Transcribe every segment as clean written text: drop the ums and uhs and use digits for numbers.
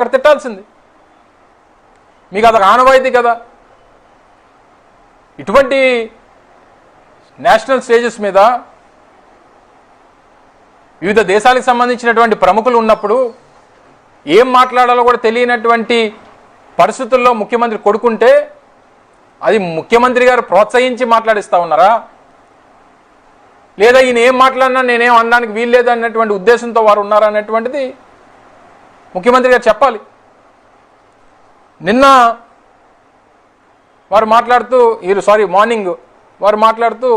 అక్కడ తిట్టాల్సింది. మీకు అది ఆనవాయితీ కదా. ఇటువంటి నేషనల్ స్టేజెస్ మీద వివిధ దేశాలకు సంబంధించినటువంటి ప్రముఖులు ఉన్నప్పుడు ఏం మాట్లాడాలో కూడా తెలియనటువంటి పరిస్థితుల్లో ముఖ్యమంత్రి కొడుకుంటే అది ముఖ్యమంత్రి గారు ప్రోత్సహించి మాట్లాడిస్తూ ఉన్నారా, లేదా ఈయన ఏం మాట్లాడినా నేనేం అనడానికి వీల్లేదు అన్నటువంటి ఉద్దేశంతో వారు ఉన్నారా అనేటువంటిది ముఖ్యమంత్రి గారు చెప్పాలి. నిన్న వారు మాట్లాడుతూ మార్నింగ్ వారు మాట్లాడుతూ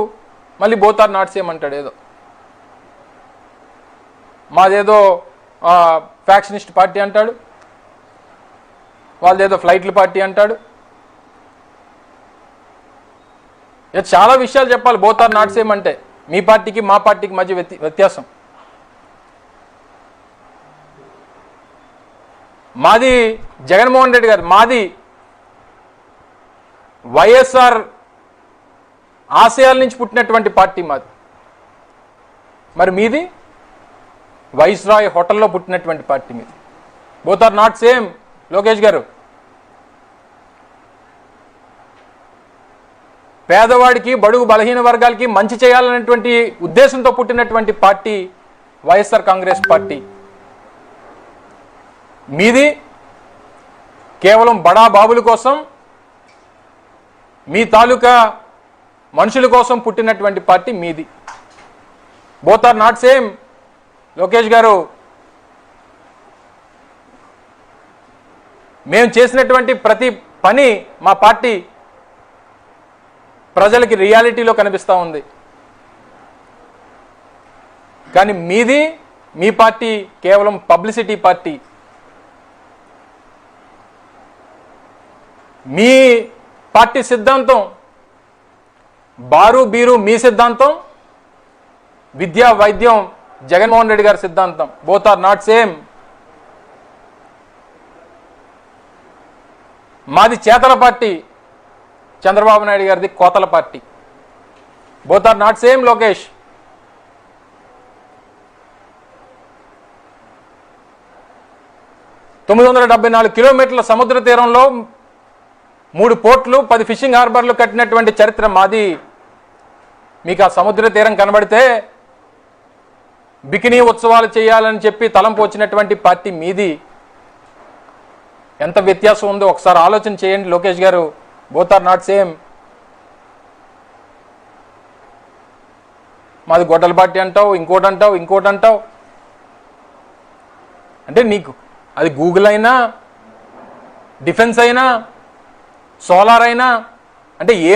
మళ్ళీ బోత్ ఆర్ నాట్ సేమ్ అంటాడు. ఏదో మాదేదో ఫ్యాక్షనిస్ట్ పార్టీ అంటాడు, వాళ్ళదేదో ఫ్లైట్ల పార్టీ అంటాడు. చాలా విషయాలు చెప్పాలి. బోత్ ఆర్ నాట్ సేమ్ అంటే మీ పార్టీకి మా పార్టీకి మధ్య వ్యత్యాసం. మాది జగన్మోహన్ రెడ్డి గారు, మాది వైఎస్ఆర్ ఆశయాల నుంచి పుట్టినటువంటి పార్టీ మాది. మరి మీది వైస్రాయ్ హోటల్లో పుట్టినటువంటి పార్టీ మీది. Both are not same. Lokesh garu, పేదవాడికి బడుగు బలహీన వర్గాలకి మంచి చేయాలనేటువంటి ఉద్దేశంతో పుట్టినటువంటి పార్టీ వైఎస్ఆర్ కాంగ్రెస్ పార్టీ. మీది కేవలం బడా బాబుల కోసం, మీ తాలూకా మనుషుల కోసం పుట్టినటువంటి పార్టీ మీది. Both are not same. Lokesh garu, మేము చేసినటువంటి ప్రతి పని మా పార్టీ ప్రజలకి రియాలిటీలో కనిపిస్తూ ఉంది. కానీ మీది, మీ పార్టీ కేవలం పబ్లిసిటీ పార్టీ. మీ పార్టీ సిద్ధాంతం బారు బీరు మీ సిద్ధాంతం, విద్యా వైద్యం జగన్మోహన్ రెడ్డి గారి సిద్ధాంతం. Both are not same. మాది చేతల పార్టీ, చంద్రబాబు నాయుడు గారిది కోతల party. Both are not same. Lokesh, కిలోమీటర్ల సముద్ర తీరంలో 3 పోర్ట్లు 10 ఫిషింగ్ హార్బర్లు కట్టినటువంటి చరిత్ర మాది. మీకు ఆ సముద్ర తీరం కనబడితే బికినీ ఉత్సవాలు చేయాలని చెప్పి తలంపు వచ్చినటువంటి పార్టీ మీది. ఎంత వ్యత్యాసం ఉందో ఒకసారి ఆలోచన చేయండి Lokesh garu. Both are not same. మాది గొడ్డల పార్టీ అంటావు, ఇంకోటి అంటావు. అంటే నీకు అది గూగుల్ అయినా, డిఫెన్స్ అయినా, సోలార్ అయినా, అంటే ఏం